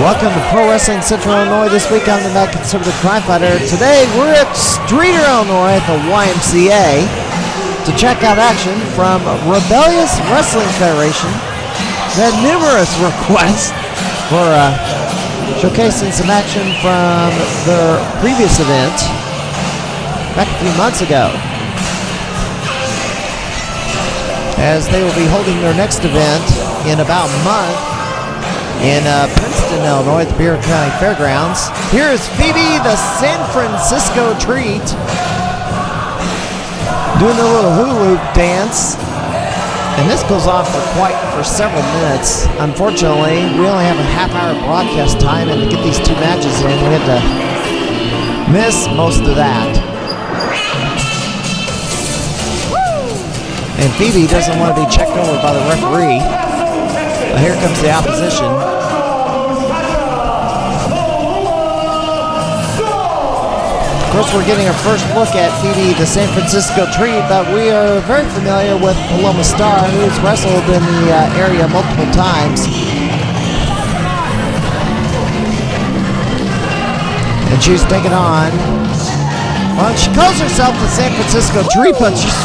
Welcome to Pro Wrestling Central Illinois. This week I'm the Mad Conservative Crime Fighter. Today we're at Streator, Illinois at the YMCA to check out action from Rebellious Wrestling Federation. They had numerous requests for showcasing some action from their previous event back a few months ago, as they will be holding their next event in about a month in Princeton, Illinois at the Bureau County Fairgrounds. Here is Phoebe, the San Francisco Treat, doing a little hula hoop dance. And this goes on for several minutes. Unfortunately, we only have a half-hour broadcast time, and to get these two matches in, we had to miss most of that. And Phoebe doesn't want to be checked over by the referee. But here comes the opposition. Of course, we're getting our first look at Phoebe, the San Francisco Treat, but we are very familiar with Paloma Starr, who's wrestled in the area multiple times. And she's taken on, well, she calls herself the San Francisco Treat, but she's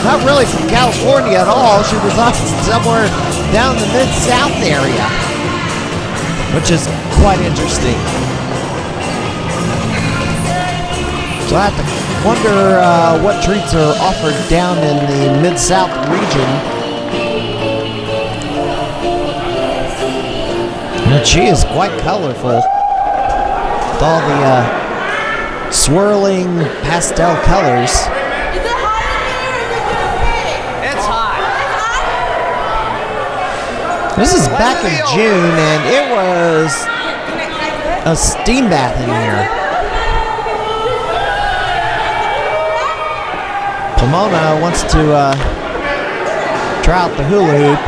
not really from California at all. She was off somewhere down the Mid-South area, which is quite interesting. So I have to wonder what treats are offered down in the Mid-South region. And she is quite colorful with all the swirling pastel colors. It's hot. This is back in June, and it was a steam bath in here. Pomona wants to try out the hula hoop.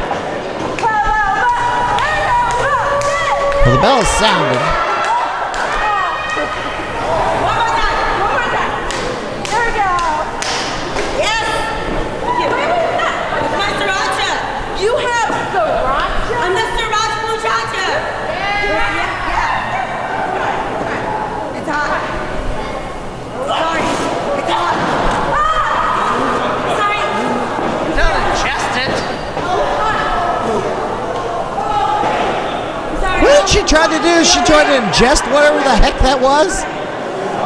Well, the bell is sounded. One more time. There we go. Yes. It's my sriracha. You have sriracha? I'm the sriracha muchacha. Yeah. It's hot. Sorry. It's hot. What did she try to do? She tried to ingest whatever the heck that was?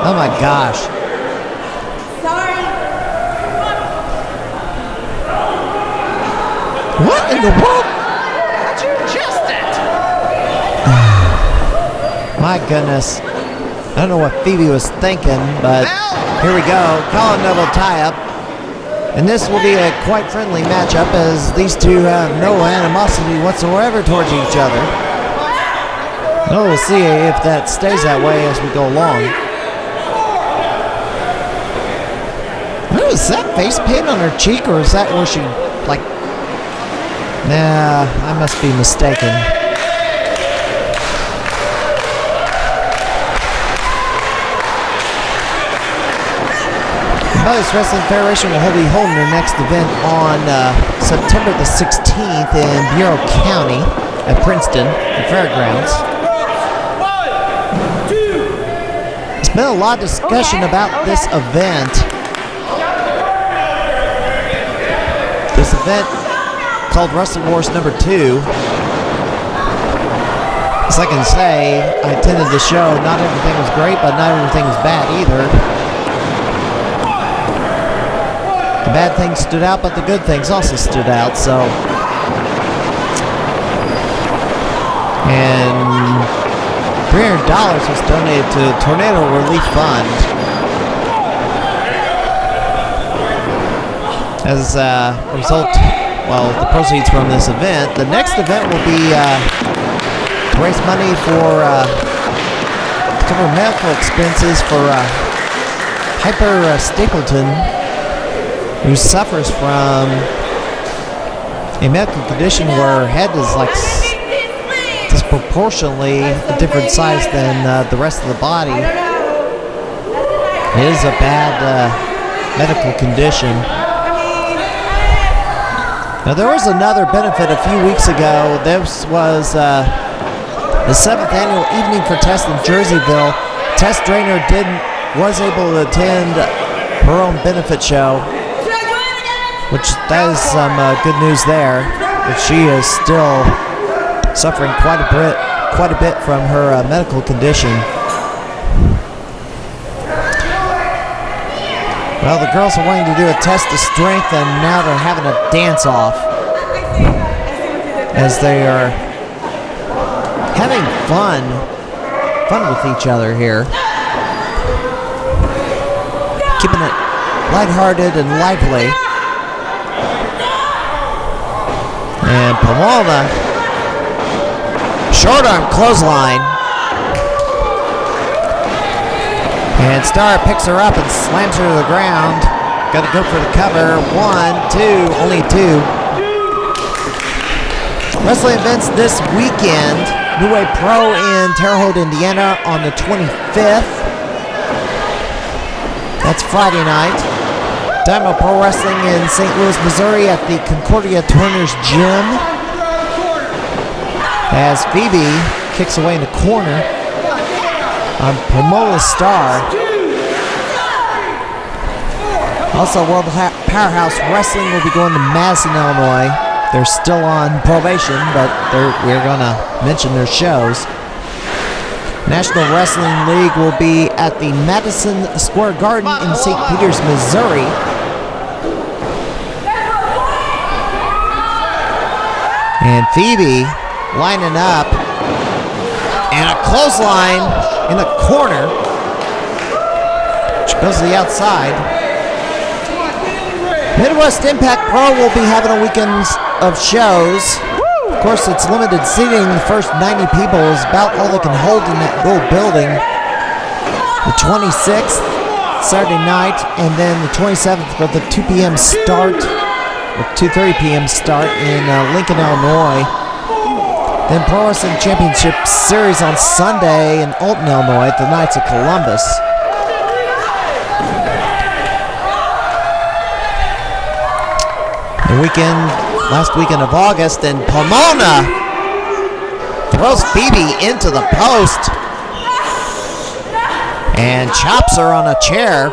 Oh my gosh. Sorry. What in the world? How'd you ingest it? My goodness. I don't know what Phoebe was thinking, but here we go. Colin double tie-up. And this will be a quite friendly matchup, as these two have no animosity whatsoever towards each other. No, we'll see if that stays that way as we go along. What was that face paint on her cheek, or is that where she, like... Nah, I must be mistaken. The Rebellious Wrestling Federation will be holding their next event on September the 16th in Bureau County at Princeton, the Fairgrounds. There's been a lot of discussion about this event. This event called Wrestling Wars #2. As I can say, I attended the show. Not everything was great, but not everything was bad either. The bad things stood out, but the good things also stood out, so. And $300 was donated to the Tornado Relief Fund. As a result, well, the proceeds from this event. The next event will be to raise money for to cover medical expenses for Hyper Stapleton, who suffers from a medical condition where her head is like disproportionately a different size than the rest of the body. It is a bad medical condition. Now there was another benefit a few weeks ago. This was the 7th annual Evening for Test in Jerseyville. Tess Drainer was able to attend her own benefit show, which that is some good news there. But she is still suffering quite a bit from her medical condition. Well, the girls are wanting to do a test of strength, and now they're having a dance-off as they are having fun with each other here. Keeping it lighthearted and lively. And Paloma, short arm clothesline. And Starr picks her up and slams her to the ground. Got to go for the cover. 1, 2, only 2. Wrestling events this weekend. New Way Pro in Terre Haute, Indiana on the 25th. That's Friday night. Dynamo Pro Wrestling in St. Louis, Missouri at the Concordia Turner's Gym. As Phoebe kicks away in the corner on Paloma Starr. Also, World Powerhouse Wrestling will be going to Madison, Illinois. They're still on probation, but we're going to mention their shows. National Wrestling League will be at the Madison Square Garden in St. Peters, Missouri. And Phoebe lining up, and a clothesline in the corner, which goes to the outside. Midwest Impact Pro will be having a weekend of shows. Of course, it's limited seating. The first 90 people is about all they can hold in that little building. The 26th, Saturday night, and then the 27th with the 2 p.m. start, or 2:30 p.m. start in Lincoln, Illinois. Then Pro Wrestling Championship Series on Sunday in Alton, Illinois at the Knights of Columbus. The last weekend of August, and Pomona throws Phoebe into the post and chops her on a chair.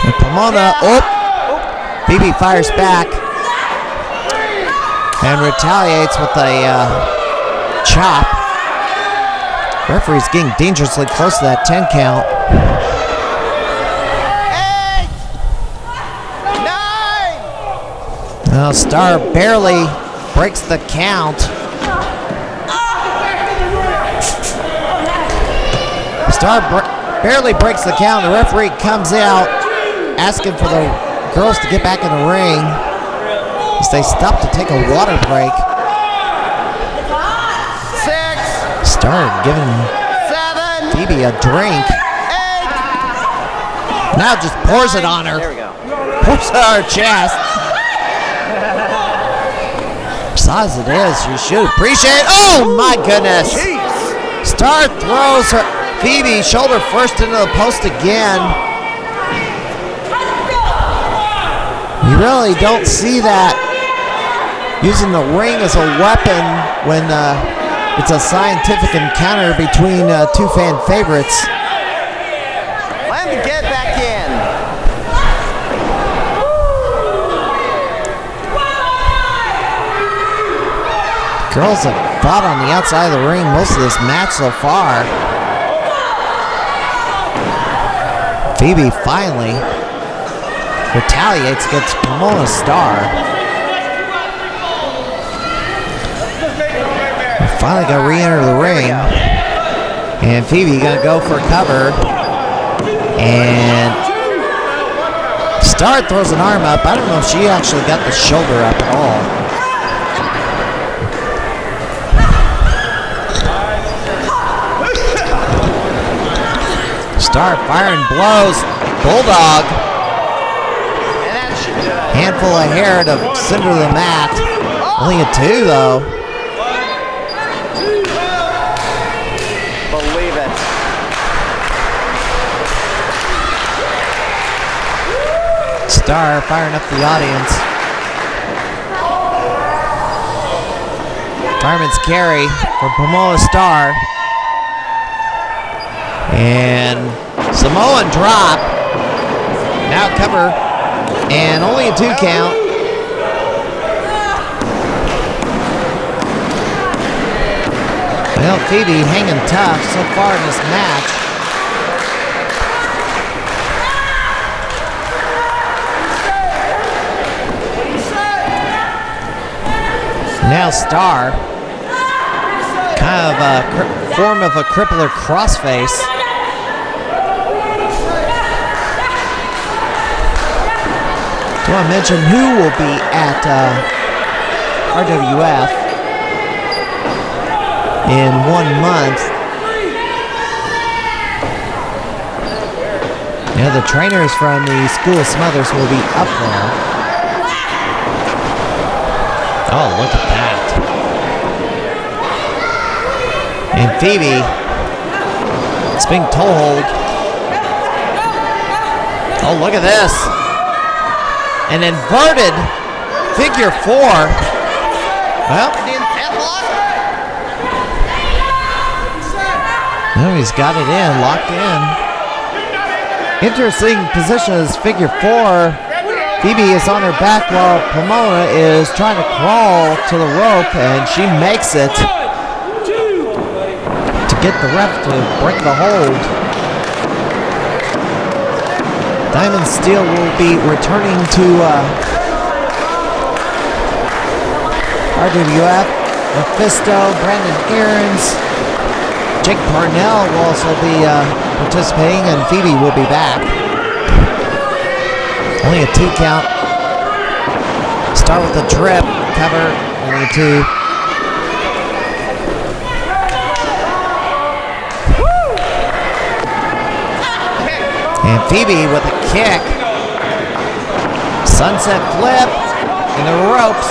And Pomona, Phoebe fires back and retaliates with a chop. Referee's getting dangerously close to that 10 count. 8, 9. Now Starr barely breaks the count. Starr barely breaks the count. The referee comes out asking for the girls to get back in the ring as they stop to take a water break. Starr giving Phoebe a drink. 8. Now just pours it on her. There we go. Pours it on her chest. Size it is, you should appreciate it. Oh my goodness. Starr throws her Phoebe shoulder first into the post again. You really don't see that, using the ring as a weapon when it's a scientific encounter between two fan favorites. Let him get back in. Girls have fought on the outside of the ring most of this match so far. Phoebe finally retaliates against Paloma Starr. Finally got to re-enter the ring, and Phoebe gonna go for a cover, and Starr throws an arm up. I don't know if she actually got the shoulder up at all. Starr firing blows. Bulldog, handful of hair to center the mat. Only a 2 though. Starr firing up the audience. Fireman's carry for Paloma Starr. And Samoan drop. Now cover. And only a 2 count. Well, Phoebe hanging tough so far in this match. Now Starr, kind of a form of a crippler crossface. I want to mention who will be at RWF in 1 month. Now the trainers from the School of Smothers will be up there. Oh, look at that. And Phoebe, it's being toehold. Oh, look at this. An inverted figure 4. Well, no, he's got it in, locked in. Interesting position is figure 4. Phoebe is on her back while Paloma is trying to crawl to the rope, and she makes it to get the ref to break the hold. Diamond Steel will be returning to RWF. Mephisto, Brandon Aarons, Jake Parnell will also be participating, and Phoebe will be back. Only a 2 count. Start with the trip, cover, only 2. And Phoebe with a kick. Sunset flip in the ropes.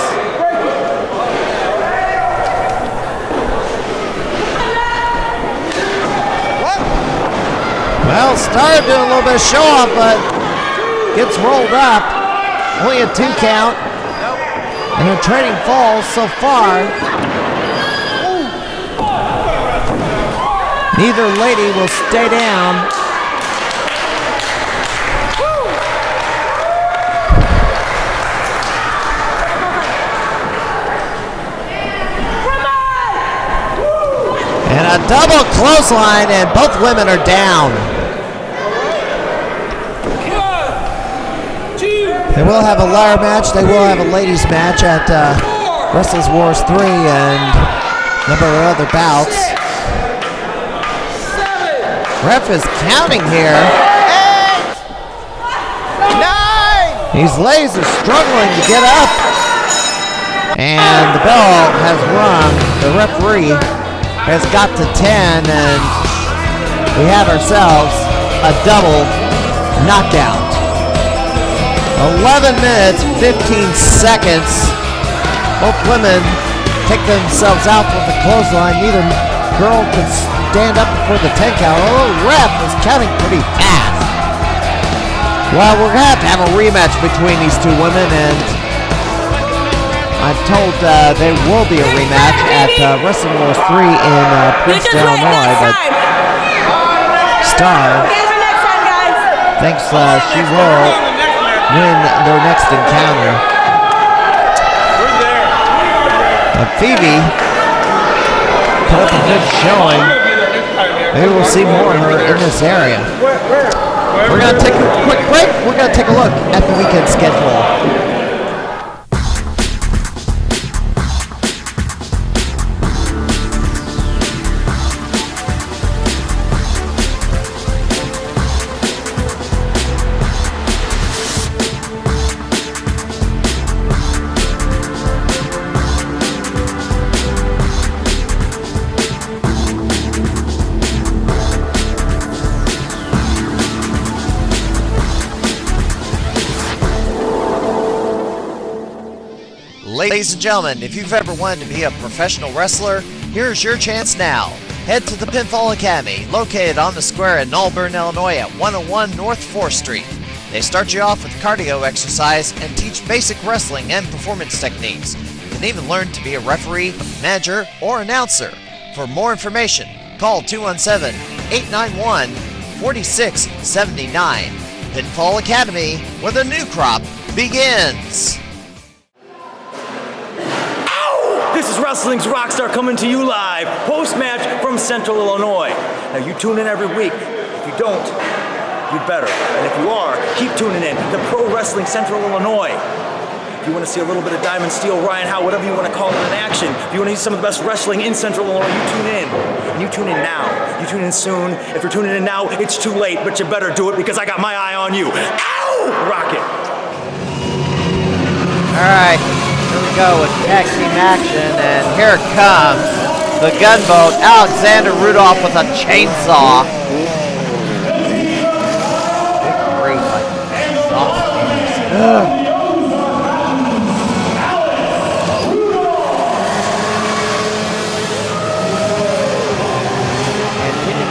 Well, Starr doing a little bit of show off, but gets rolled up. Only a 2 count. And her trading falls so far. Neither lady will stay down. And a double clothesline, and both women are down. They will have a ladder match. They will have a ladies match at Wrestlers Wars 3 and a number of other bouts. Ref is counting here. 8, 9. These ladies are struggling to get up. And the bell has rung. The referee has got to 10, and we have ourselves a double knockout. 11 minutes, 15 seconds. Both women take themselves out with the clothesline. Neither girl can stand up before the 10 count. Oh, the ref is counting pretty fast. Well, we're going to have a rematch between these 2 women, and I'm told there will be a rematch at Wrestling Wars 3 in Princeton, Illinois, but Starr thinks she will win their next encounter. Phoebe put up a good showing. Maybe we'll see more of her in this area. We're going to take a quick break. We're going to take a look at the weekend schedule. Ladies and gentlemen, if you've ever wanted to be a professional wrestler, here's your chance now. Head to the Pinfall Academy, located on the square in Auburn, Illinois at 101 North 4th Street. They start you off with cardio exercise and teach basic wrestling and performance techniques. You can even learn to be a referee, manager, or announcer. For more information, call 217-891-4679. Pinfall Academy, where the new crop begins. This is Wrestling's Rockstar coming to you live, post-match from Central Illinois. Now you tune in every week. If you don't, you'd better. And if you are, keep tuning in to Pro Wrestling Central Illinois. If you want to see a little bit of Diamond Steel, Ryan Howe, whatever you want to call it in action, if you want to see some of the best wrestling in Central Illinois, you tune in. And you tune in now. You tune in soon. If you're tuning in now, it's too late, but you better do it because I got my eye on you. Ow! Rock it. All right, here we go with tag team action, and here it comes. The gunboat, Alexander Rudolph with a chainsaw. Big grief, like exhausting.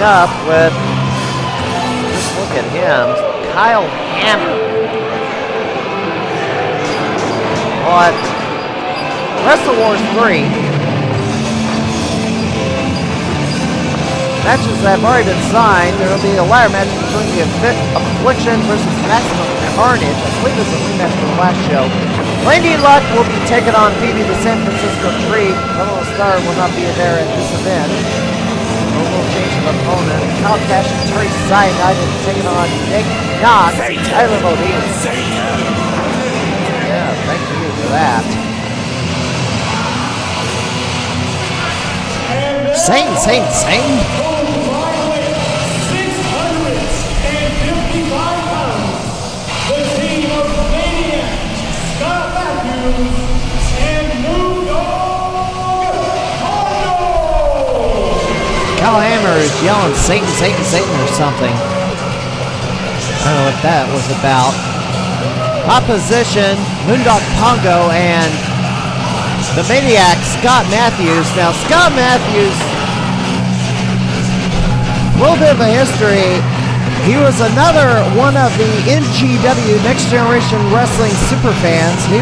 Up with, just look at him, Kyle Hammer. But Wrestle Wars 3 matches that have already been signed. There will be a ladder match between the Affliction versus Maximum Carnage. I believe this is a rematch from the last show. Lady Luck will be taking on Phoebe, the San Francisco Treat. Paloma Starr will not be there at this event. A little change of opponent. Kyle Cash and Terry Cyanide is taking on Nick Knox and Tyler Modine. Yeah, thank you for that. Same. 655 pounds. The team of Maniac, Scott Matthews, and Moondog, Pongo. Kyle Hammer is yelling Satan or something. I don't know what that was about. Opposition, Moondog Pongo and the Maniac, Scott Matthews. Now, Scott Matthews, a little bit of a history. He was another one of the NGW, Next Generation Wrestling superfans. He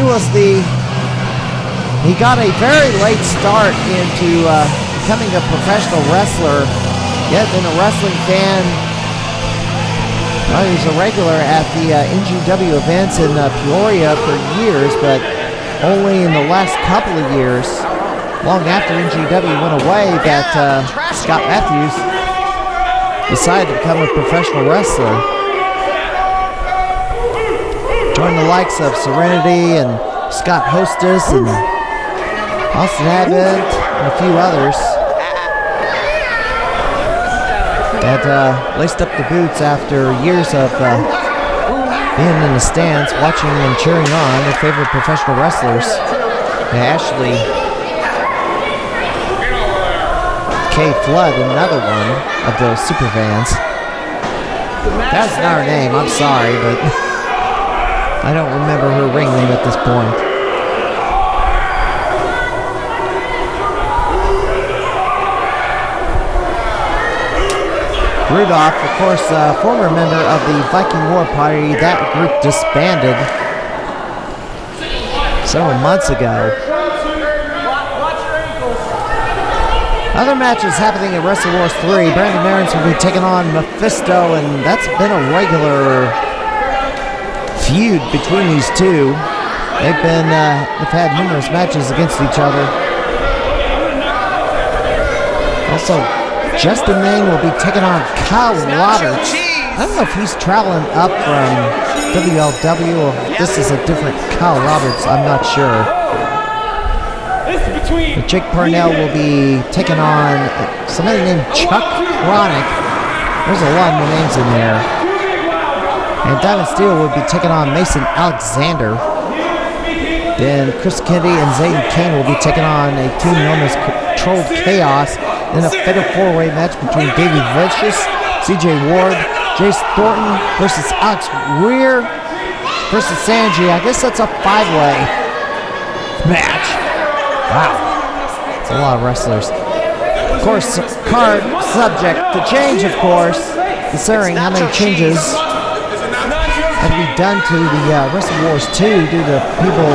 got a very late start into becoming a professional wrestler, yet been a wrestling fan. Well, he was a regular at the NGW events in Peoria for years, but only in the last couple of years, long after NGW went away, that Scott Matthews decided to become a professional wrestler. Joined the likes of Serenity and Scott Hostess and Austin Abbott and a few others that laced up the boots after years of being in the stands, watching and cheering on their favorite professional wrestlers. They actually, Kay Flood, another one of those superfans. That's not her name, I'm sorry, but I don't remember her ring name at this point. Rudolph, of course, former member of the Viking War Party. That group disbanded several months ago. Other matches happening at Wrestle Wars 3. Brandon Marins will be taking on Mephisto, and that's been a regular feud between these two. They've had numerous matches against each other. Also, Justin Maine will be taking on Kyle Roberts. I don't know if he's traveling up from WLW or if this is a different Kyle Roberts. I'm not sure. But Jake Parnell will be taking on somebody named Chuck Chronic. There's a lot more names in there. And Diamond Steel will be taking on Mason Alexander. Then Chris Kennedy and Zayden Kane will be taking on a team known as Controlled Chaos. Then a fatal four-way match between Davey Vicious, CJ Ward, Jace Thornton versus Alex Weir versus Sanji. I guess that's a five-way match. Wow. That's a lot of wrestlers. Of course, card subject to change, of course, considering how many changes had to be done to the Wrestling Wars 2 due to people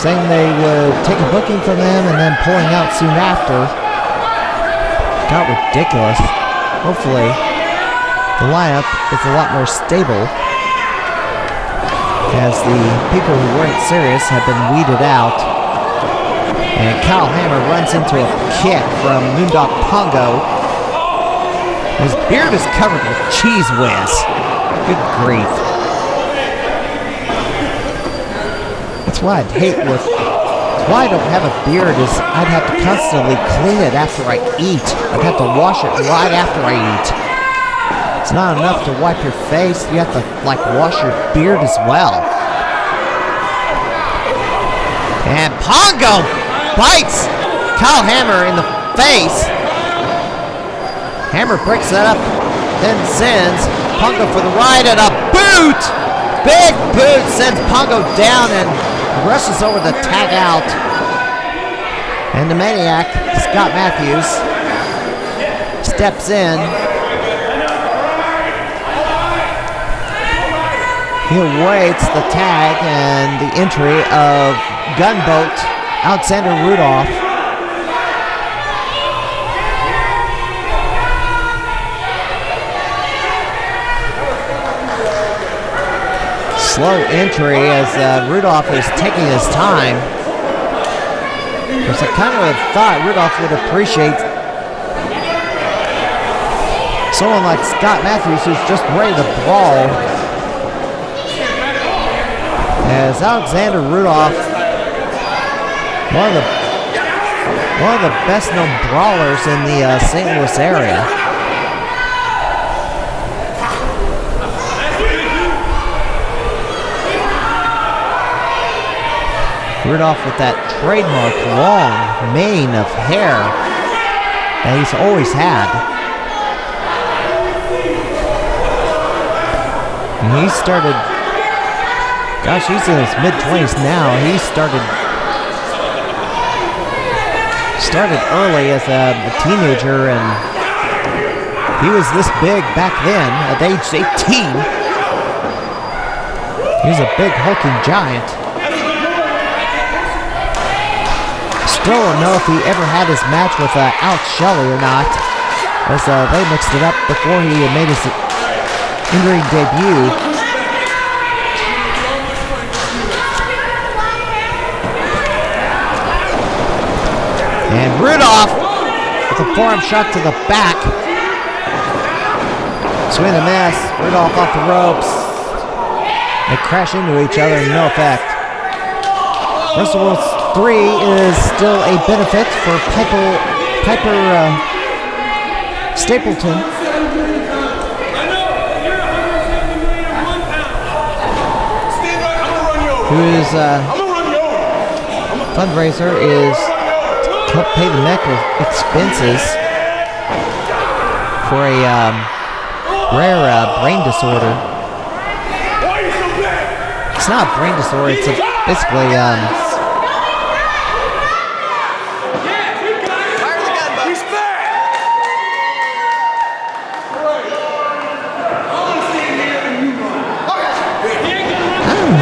saying they would take a booking from them and then pulling out soon after. Got ridiculous. Hopefully, the lineup is a lot more stable as the people who weren't serious have been weeded out. And Kyle Hammer runs into a kick from Moondog Pongo. His beard is covered with cheese whiz. Good grief. That's why I'd hate with... That's why I don't have a beard is I'd have to constantly clean it after I eat. I'd have to wash it right after I eat. It's not enough to wipe your face. You have to, like, wash your beard as well. And Pongo bites Kyle Hammer in the face. Hammer breaks that up, then sends Pongo for the ride and a boot! Big boot sends Pongo down and rushes over the tag out. And the Maniac, Scott Matthews, steps in. He awaits the tag and the entry of Gunboat Alexander Rudolph. Slow entry as Rudolph is taking his time. Because I kind of thought Rudolph would appreciate someone like Scott Matthews who's just ready to brawl. As Alexander Rudolph, one of the best known brawlers in the St. Louis area. Rudolph with that trademark long mane of hair that he's always had. And he started, gosh, he's in his mid-20s now. He started early as a teenager, and he was this big back then at age 18. He was a big hulking giant. Still don't know if he ever had his match with Alex Shelley or not, as they mixed it up before he made his in-ring debut. And Rudolph with a forearm shot to the back. Swing and a miss. Rudolph off the ropes. They crash into each other, no effect. Wrestle 3 is still a benefit for Piper Stapleton. Whose fundraiser is to help pay the medical expenses for a rare brain disorder. It's not a brain disorder, it's basically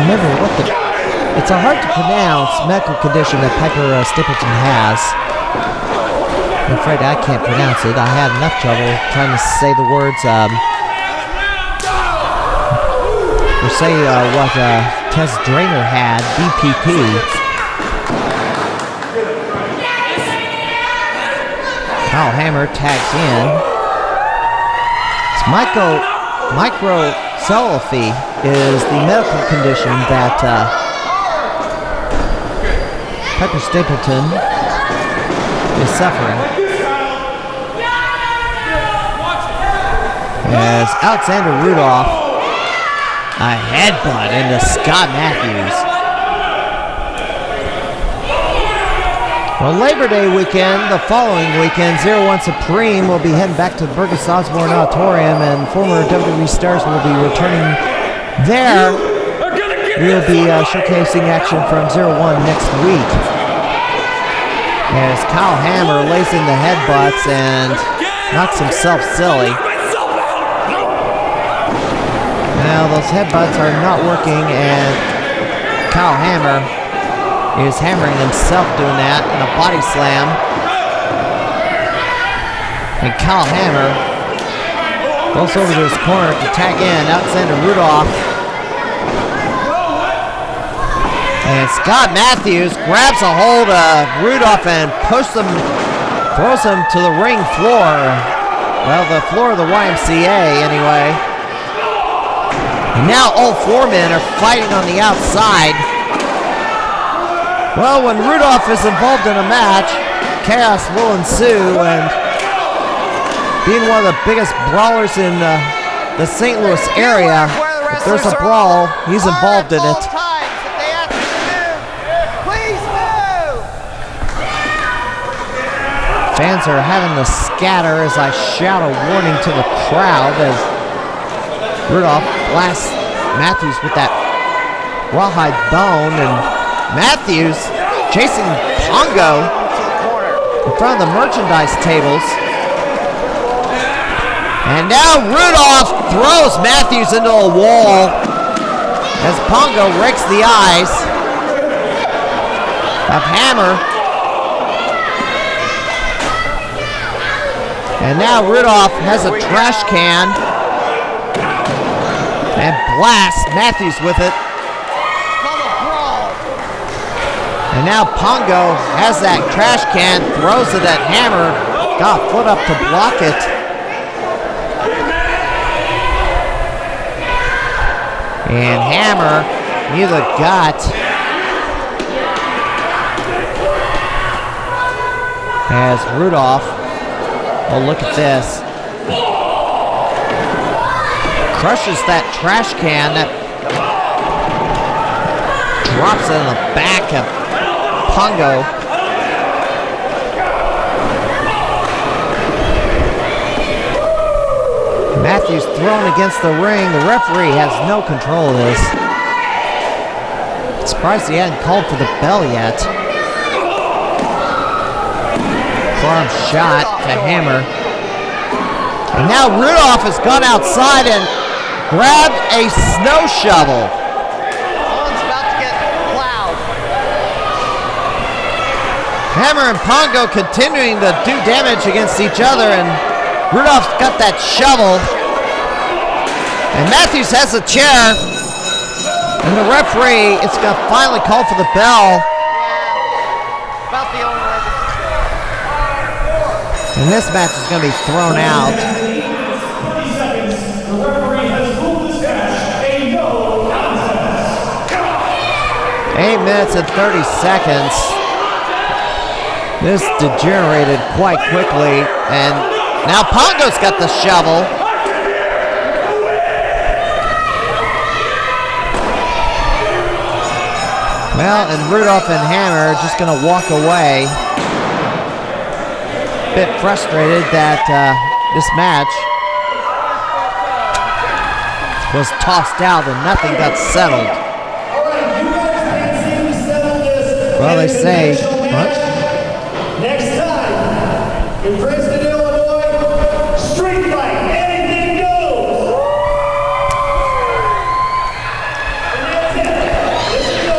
remember what it's a hard to pronounce medical condition that Piper Stapleton has. I'm afraid I can't pronounce it. I had enough trouble trying to say the words, or say what Tess Drainer had, BPP. Kyle Hammer tags in. It's microcephaly is the medical condition that Piper Stapleton is suffering. As Alexander Rudolph, a headbutt into Scott Matthews. Well, Labor Day weekend, the following weekend, 01 Supreme will be heading back to the Burgess Osborne Auditorium, and former WWE stars will be returning there. We'll be showcasing action from 01 next week. As Kyle Hammer lays in the headbutts and knocks himself silly. Now those headbutts are not working, and Kyle Hammer is hammering himself doing that in a body slam. And Kyle Hammer goes over to his corner to tag in Alexander Rudolph. And Scott Matthews grabs a hold of Rudolph and throws him to the ring floor. Well, the floor of the YMCA anyway. And now all four men are fighting on the outside. Well, when Rudolph is involved in a match, chaos will ensue, and being one of the biggest brawlers in the St. Louis area, if there's a brawl, he's involved in it. Fans are having to scatter as I shout a warning to the crowd as Rudolph blasts Matthews with that rawhide bone, and Matthews chasing Pongo in front of the merchandise tables. And now Rudolph throws Matthews into a wall as Pongo rakes the eyes of Hammer. And now Rudolph has a trash can and blasts Matthews with it. And now Pongo has that trash can, throws it at Hammer, got a foot up to block it. And Hammer neither got as Rudolph. Oh, look at this. Crushes that trash can that drops it in the back of Pongo. Matthews thrown against the ring. The referee has no control of this. Surprised he hadn't called for the bell yet. Forearm shot to Hammer. And now Rudolph has gone outside and grabbed a snow shovel. Owen's about to get plowed. Hammer and Pongo continuing to do damage against each other, and Rudolph's got that shovel. And Matthews has a chair. And the referee is going to finally call for the bell. Yeah, about the only way this is going. And this match is going to be thrown out. 30 seconds. The referee has ruled this match a no contest. 8 minutes and 30 seconds. This degenerated quite quickly, and now Pongo's got the shovel. Well, and Rudolph and Hammer are just going to walk away. Bit frustrated that this match was tossed out and nothing got settled. Well, they say, what? Next time, in Princeton, Illinois, street fight, anything goes.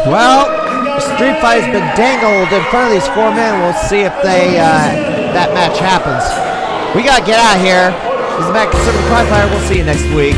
Well, the street fight has been dangled in front of these four men. We'll see if they that match happens. We got to get out of here. This is Matt Conservative Crime Fighter. We'll see you next week.